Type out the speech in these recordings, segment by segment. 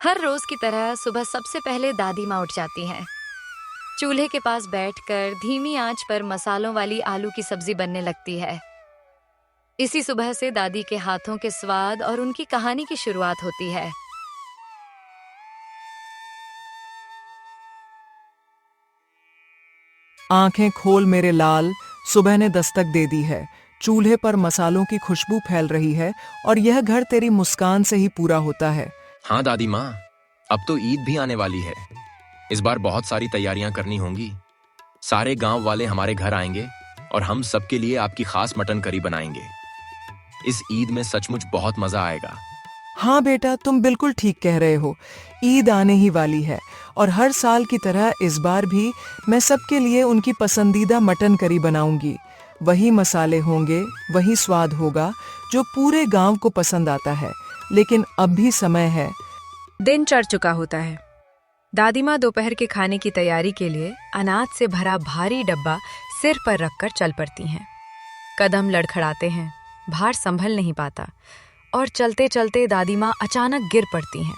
हर रोज की तरह सुबह सबसे पहले दादी माँ उठ जाती हैं। चूल्हे के पास बैठकर धीमी आंच पर मसालों वाली आलू की सब्जी बनने लगती है। इसी सुबह से दादी के हाथों के स्वाद और उनकी कहानी की शुरुआत होती है। आंखें खोल मेरे लाल, सुबह ने दस्तक दे दी है। चूल्हे पर मसालों की खुशबू फैल रही है और यह घर तेरी मुस्कान से ही पूरा होता है। हाँ दादी माँ, अब तो ईद भी आने वाली है। इस बार बहुत सारी तैयारियां करनी होंगी। सारे गांव वाले हमारे घर आएंगे और हम सबके लिए आपकी खास मटन करी बनाएंगे। इस ईद में सचमुच बहुत मजा आएगा। हाँ बेटा, तुम बिल्कुल ठीक कह रहे हो। ईद आने ही वाली है और हर साल की तरह इस बार भी मैं सबके लिए उनकी पसंदीदा मटन करी बनाऊंगी। वही मसाले होंगे, वही स्वाद होगा जो पूरे गांव को पसंद आता है। लेकिन अब भी समय है। दिन चढ़ चुका होता है। दादी माँ दोपहर के खाने की तैयारी के लिए अनाज से भरा भारी डब्बा सिर पर रखकर चल पड़ती हैं। कदम लड़खड़ाते हैं, भार संभल नहीं पाता और चलते चलते दादी माँ अचानक गिर पड़ती हैं।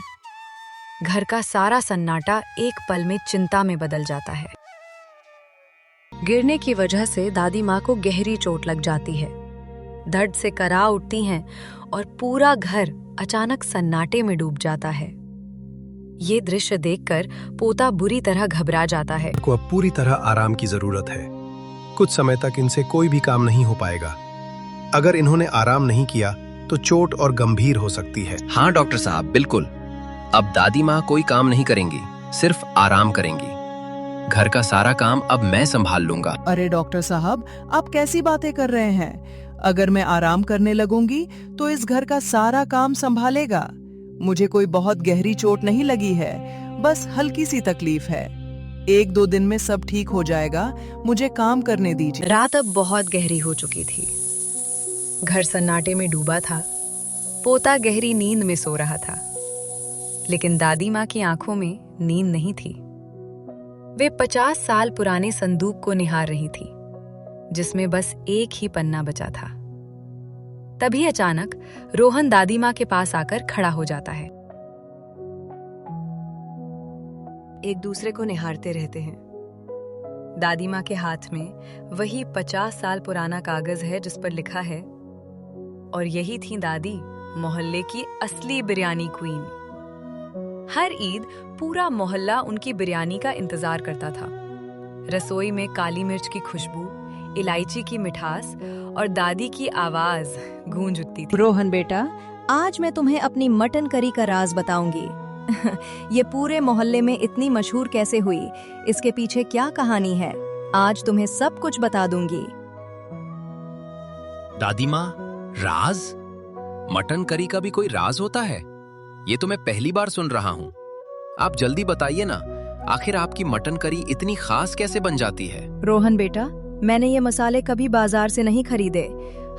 घर का सारा सन्नाटा एक पल में चिंता में बदल जाता है। गिरने की वजह से दादी माँ को गहरी चोट लग जाती है। दर्द से करा उठती हैं और पूरा घर अचानक सन्नाटे में डूब जाता है। ये दृश्य देखकर पोता बुरी तरह घबरा जाता है। को अब पूरी तरह आराम की जरूरत है। कुछ समय तक इनसे कोई भी काम नहीं हो पाएगा। अगर इन्होंने आराम नहीं किया तो चोट और गंभीर हो सकती है। हाँ डॉक्टर साहब, बिल्कुल। अब दादी माँ कोई काम नहीं करेंगी, सिर्फ आराम करेंगी। घर का सारा काम अब मैं संभाल लूंगा। अरे डॉक्टर साहब, आप कैसी बातें कर रहे हैं? अगर मैं आराम करने लगूंगी तो इस घर का सारा काम संभालेगा। मुझे कोई बहुत गहरी चोट नहीं लगी है, बस हल्की सी तकलीफ है। 1-2 दिन में सब ठीक हो जाएगा। मुझे काम करने दीजिए। रात अब बहुत गहरी हो चुकी थी। घर सन्नाटे में डूबा था। पोता गहरी नींद में सो रहा था, लेकिन दादी माँ की आंखों में नींद नहीं थी। वे 50 साल पुराने संदूक को निहार रही थी, जिसमें बस एक ही पन्ना बचा था। तभी अचानक रोहन दादी माँ के पास आकर खड़ा हो जाता है। एक दूसरे को निहारते रहते हैं। दादी माँ के हाथ में वही 50 साल पुराना कागज है जिस पर लिखा है, और यही थी दादी, मोहल्ले की असली बिरयानी क्वीन। हर ईद पूरा मोहल्ला उनकी बिरयानी का इंतजार करता था। रसोई में काली मिर्च की खुशबू, इलायची की मिठास और दादी की आवाज गूंज उठती थी। रोहन बेटा, आज मैं तुम्हें अपनी मटन करी का राज बताऊंगी। ये पूरे मोहल्ले में इतनी मशहूर कैसे हुई, इसके पीछे क्या कहानी है, आज तुम्हें सब कुछ बता दूंगी। दादी माँ, राज? मटन करी का भी कोई राज होता है? ये तो मैं पहली बार सुन रहा हूँ। आप जल्दी बताइए ना, आखिर आपकी मटन करी इतनी खास कैसे बन जाती है? रोहन बेटा, मैंने ये मसाले कभी बाजार से नहीं खरीदे।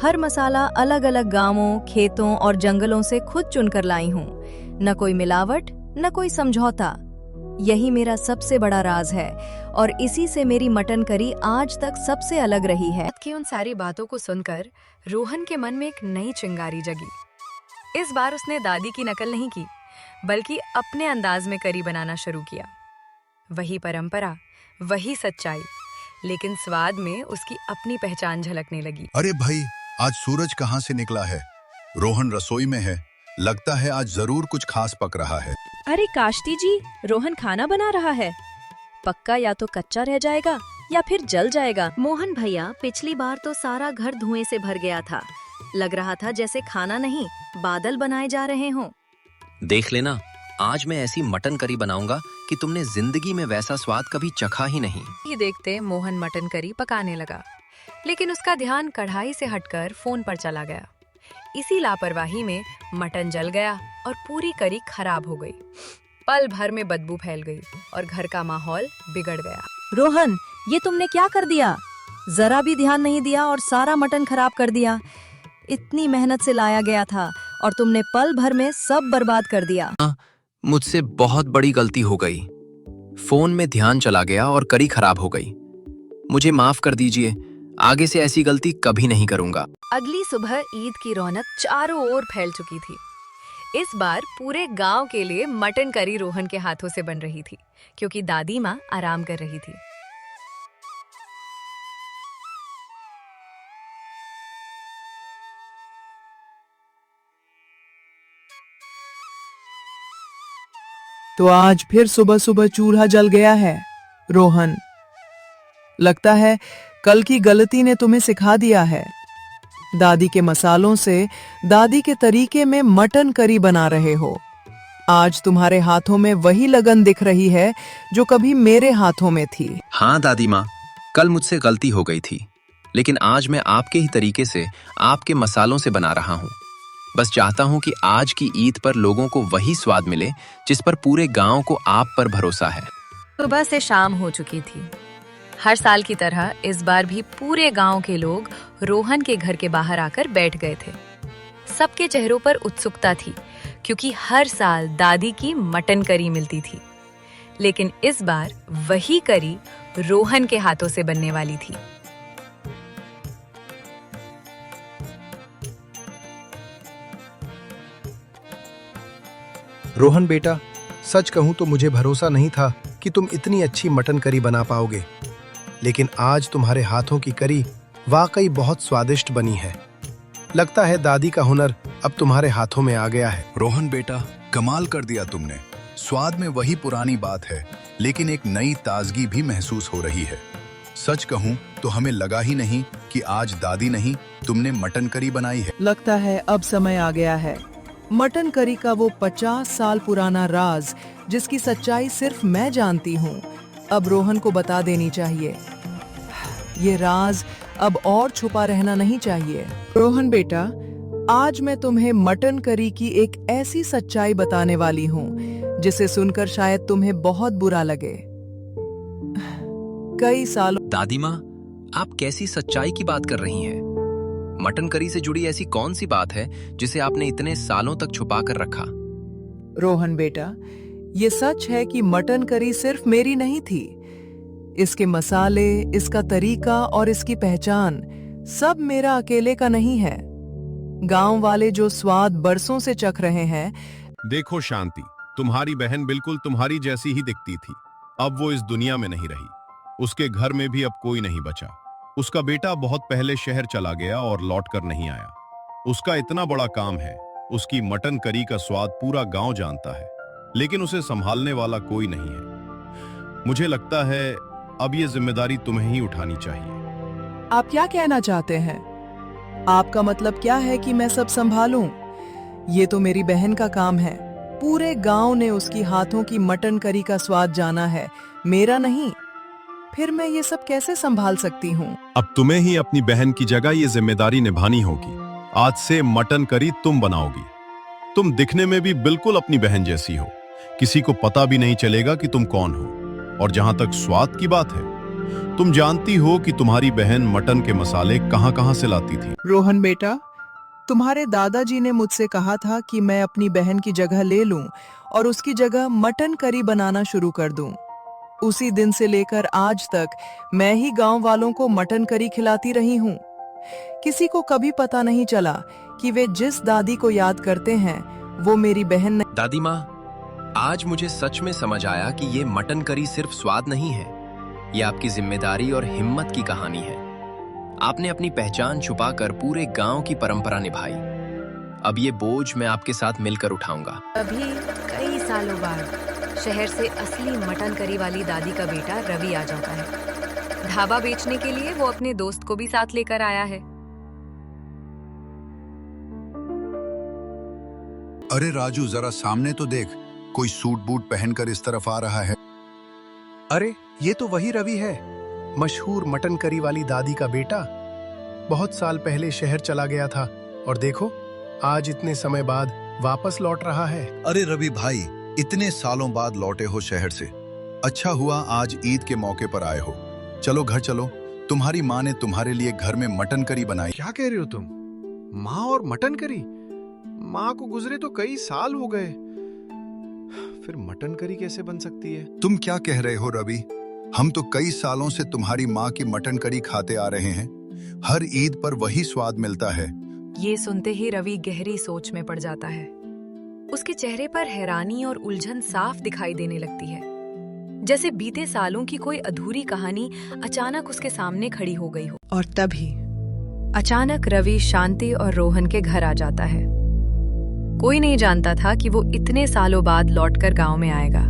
हर मसाला अलग अलग गांवों, खेतों और जंगलों से खुद चुनकर लाई हूँ। न कोई मिलावट, न कोई समझौता। यही मेरा सबसे बड़ा राज है और इसी से मेरी मटन करी आज तक सबसे अलग रही है। की उन सारी बातों को सुनकर रोहन के मन में एक नई चिंगारी जगी। इस बार उसने दादी की नकल नहीं की, बल्कि अपने अंदाज में करी बनाना शुरू किया। वही परंपरा, वही सच्चाई, लेकिन स्वाद में उसकी अपनी पहचान झलकने लगी। अरे भाई, आज सूरज कहाँ से निकला है? रोहन रसोई में है। लगता है आज जरूर कुछ खास पक रहा है। अरे काश्ती जी, रोहन खाना बना रहा है। पक्का या तो कच्चा रह जाएगा या फिर जल जाएगा। मोहन भैया, पिछली बार तो सारा घर धुएं से भर गया था। लग रहा था जैसे खाना नहीं, बादल बनाए जा रहे हों। देख लेना, आज मैं ऐसी मटन करी बनाऊंगा कि तुमने जिंदगी में वैसा स्वाद कभी चखा ही नहीं। ये देखते मोहन मटन करी पकाने लगा, लेकिन उसका ध्यान कढ़ाई से हटकर फोन पर चला गया। इसी लापरवाही में मटन जल गया और पूरी करी खराब हो गई। पल भर में बदबू फैल गई और घर का माहौल बिगड़ गया। रोहन, ये तुमने क्या कर दिया? जरा भी ध्यान नहीं दिया और सारा मटन खराब कर दिया। इतनी मेहनत से लाया गया था और तुमने पल भर में सब बर्बाद कर दिया। मुझसे बहुत बड़ी गलती हो गई। फोन में ध्यान चला गया और करी खराब हो गई। मुझे माफ कर दीजिए, आगे से ऐसी गलती कभी नहीं करूंगा। अगली सुबह ईद की रौनक चारों ओर फैल चुकी थी। इस बार पूरे गांव के लिए मटन करी रोहन के हाथों से बन रही थी, क्योंकि दादी माँ आराम कर रही थी। तो आज फिर सुबह सुबह चूल्हा जल गया है, रोहन। लगता है कल की गलती ने तुम्हें सिखा दिया है। दादी के मसालों से दादी के तरीके में मटन करी बना रहे हो। आज तुम्हारे हाथों में वही लगन दिख रही है जो कभी मेरे हाथों में थी। हाँ दादी माँ, कल मुझसे गलती हो गई थी, लेकिन आज मैं आपके ही तरीके से आपके मसालों से बना रहा हूँ। बस चाहता हूँ कि आज की ईद पर लोगों को वही स्वाद मिले जिस पर पूरे गांव को आप पर भरोसा है। सुबह से शाम हो चुकी थी। हर साल की तरह इस बार भी पूरे गांव के लोग रोहन के घर के बाहर आकर बैठ गए थे। सबके चेहरों पर उत्सुकता थी, क्योंकि हर साल दादी की मटन करी मिलती थी, लेकिन इस बार वही करी रोहन के हाथों से बनने वाली थी। रोहन बेटा, सच कहूं तो मुझे भरोसा नहीं था कि तुम इतनी अच्छी मटन करी बना पाओगे, लेकिन आज तुम्हारे हाथों की करी वाकई बहुत स्वादिष्ट बनी है। लगता है दादी का हुनर अब तुम्हारे हाथों में आ गया है। रोहन बेटा, कमाल कर दिया तुमने। स्वाद में वही पुरानी बात है, लेकिन एक नई ताजगी भी महसूस हो रही है। सच कहूं तो हमें लगा ही नहीं कि आज दादी नहीं, तुमने मटन करी बनाई है। लगता है अब समय आ गया है। मटन करी का वो 50 साल पुराना राज, जिसकी सच्चाई सिर्फ मैं जानती हूँ, अब रोहन को बता देनी चाहिए। ये राज अब और छुपा रहना नहीं चाहिए। रोहन बेटा, आज मैं तुम्हें मटन करी की एक ऐसी सच्चाई बताने वाली हूँ जिसे सुनकर शायद तुम्हें बहुत बुरा लगे। कई सालों दादी माँ, आप कैसी सच्चाई की बात कर रही हैं? मटन करी से जुड़ी ऐसी कौन सी बात है जिसे आपने इतने सालों तक छुपा कर रखा? रोहन बेटा, ये सच है कि मटन करी सिर्फ मेरी नहीं थी। इसके मसाले, इसका तरीका और इसकी पहचान सब मेरा अकेले का नहीं है। गांव वाले जो स्वाद बरसों से चख रहे हैं। देखो शांति, तुम्हारी बहन बिल्कुल तुम्हारी जैसी ही दिखती थी। अब वो इस दुनिया में नहीं रही। उसके घर में भी अब कोई नहीं बचा। उसका बेटा बहुत पहले शहर चला गया और लौट कर नहीं आया। उसका इतना बड़ा काम है, उसकी मटन करी का स्वाद पूरा गांव जानता है, लेकिन उसे संभालने वाला कोई नहीं है। मुझे लगता है अब ये जिम्मेदारी तुम्हें ही उठानी चाहिए। आप क्या कहना चाहते हैं? आपका मतलब क्या है कि मैं सब संभालूं? ये तो मेरी बहन का काम है। पूरे गांव ने उसकी हाथों की मटन करी का स्वाद जाना है, मेरा नहीं। फिर मैं ये सब कैसे संभाल सकती हूँ? अब तुम्हें ही अपनी बहन की जगह ये जिम्मेदारी निभानी होगी। आज से मटन करी तुम बनाओगी। तुम दिखने में भी बिल्कुल अपनी बहन जैसी हो। किसी को पता भी नहीं चलेगा कि तुम कौन हो। और जहां तक स्वाद की बात है, तुम जानती हो कि तुम्हारी बहन मटन के मसाले कहां-कहां से लाती थी। रोहन बेटा, तुम्हारे दादाजी ने मुझसे कहा था कि मैं अपनी बहन की जगह ले लूं और उसकी जगह मटन करी बनाना शुरू कर दूं। उसी दिन से लेकर आज तक मैं ही गांव वालों को मटन करी खिलाती रही हूं। किसी को कभी पता नहीं चला कि वे जिस दादी को याद करते हैं वो मेरी बहन नहीं। दादी माँ, आज मुझे सच में समझ आया कि ये मटन करी सिर्फ स्वाद नहीं है, ये आपकी जिम्मेदारी और हिम्मत की कहानी है। आपने अपनी पहचान छुपाकर पूरे गांव की परंपरा निभाई। अब ये बोझ मैं आपके साथ मिलकर उठाऊंगा। अभी कई सालों बाद शहर से असली मटन करी वाली दादी का बेटा रवि आ जाता है। ढाबा बेचने के लिए वो अपने दोस्त को भी साथ लेकर आया है। अरे राजू, जरा सामने तो देख, कोई सूट बूट पहनकर इस तरफ आ रहा है। अरे ये तो वही रवि है, मशहूर मटन करी वाली दादी का बेटा। बहुत साल पहले शहर चला गया था और देखो आज इतने समय बाद वापस लौट रहा है। अरे रवि भाई, इतने सालों बाद लौटे हो शहर से। अच्छा हुआ आज ईद के मौके पर आए हो। चलो घर चलो, तुम्हारी माँ ने तुम्हारे लिए घर में मटन करी बनाई। क्या कह रहे हो तुम? माँ और मटन करी? माँ को गुजरे तो कई साल हो गए, फिर मटन करी कैसे बन सकती है? तुम क्या कह रहे हो रवि? हम तो कई सालों से तुम्हारी माँ की मटन करी खाते आ रहे हैं। हर ईद पर वही स्वाद मिलता है। ये सुनते ही रवि गहरी सोच में पड़ जाता है। उसके चेहरे पर हैरानी और उलझन साफ दिखाई देने लगती है, जैसे बीते सालों की कोई अधूरी कहानी अचानक उसके सामने खड़ी हो गई हो। और तभी अचानक रवि शांति और रोहन के घर आ जाता है। कोई नहीं जानता था कि वो इतने सालों बाद लौटकर गांव में आएगा।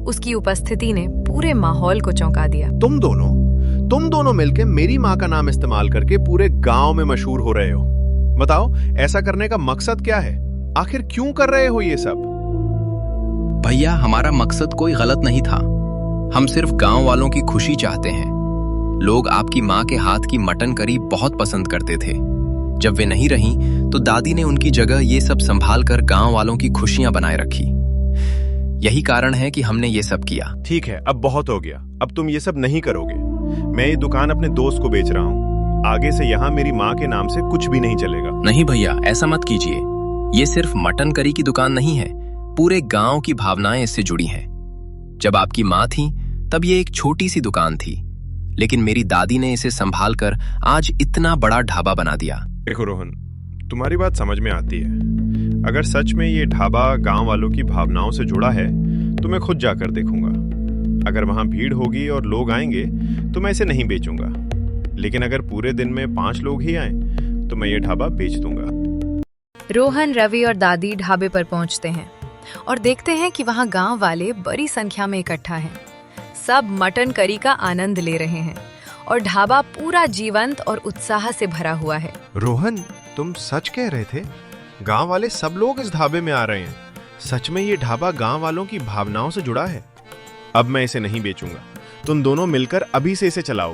उसकी उपस्थिति ने पूरे माहौल को चौंका दिया। तुम दोनों मिलके मेरी माँ का नाम इस्तेमाल करके पूरे गांव में मशहूर हो रहे हो। बताओ, ऐसा करने का मकसद क्या है? आखिर क्यों कर रहे हो ये सब? भैया, हमारा मकसद कोई गलत नहीं था। हम सिर्फ गांव वालों की खुशी चाहते हैं। लोग आपकी माँ के हाथ की मटन करी बहुत पसंद करते थे। जब वे नहीं रहीं, तो दादी ने उनकी जगह ये सब संभाल कर गांव वालों की खुशियां बनाए रखी। यही कारण है कि हमने ये सब किया। ठीक है, अब बहुत हो गया। अब तुम ये सब नहीं करोगे। मैं ये दुकान अपने दोस्त को बेच रहा हूँ। आगे से यहाँ मेरी माँ के नाम से कुछ भी नहीं चलेगा। नहीं भैया, ऐसा मत कीजिए। ये सिर्फ मटन करी की दुकान नहीं है, पूरे गांव की भावनाएं इससे जुड़ी हैं। जब आपकी माँ थी तब ये एक छोटी सी दुकान थी, लेकिन मेरी दादी ने इसे संभाल कर आज इतना बड़ा ढाबा बना दिया। देखो रोहन, तुम्हारी बात समझ में आती है। अगर सच में ये ढाबा गांव वालों की भावनाओं से जुड़ा है तो मैं खुद जाकर देखूंगा। अगर वहां भीड़ होगी और लोग आएंगे तो मैं इसे नहीं बेचूंगा, लेकिन अगर पूरे दिन में 5 लोग ही आए तो मैं ये ढाबा बेच दूंगा। रोहन, रवि और दादी ढाबे पर पहुंचते हैं और देखते हैं कि वहां गांव वाले बड़ी संख्या में इकट्ठा हैं। सब मटन करी का आनंद ले रहे हैं और ढाबा पूरा जीवंत और उत्साह से भरा हुआ है। रोहन, तुम सच कह रहे थे? गांव वाले सब लोग इस ढाबे में आ रहे हैं। सच में ये ढाबा गांव वालों की भावनाओं से जुड़ा है। अब मैं इसे नहीं बेचूंगा। तुम दोनों मिलकर अभी से इसे चलाओ।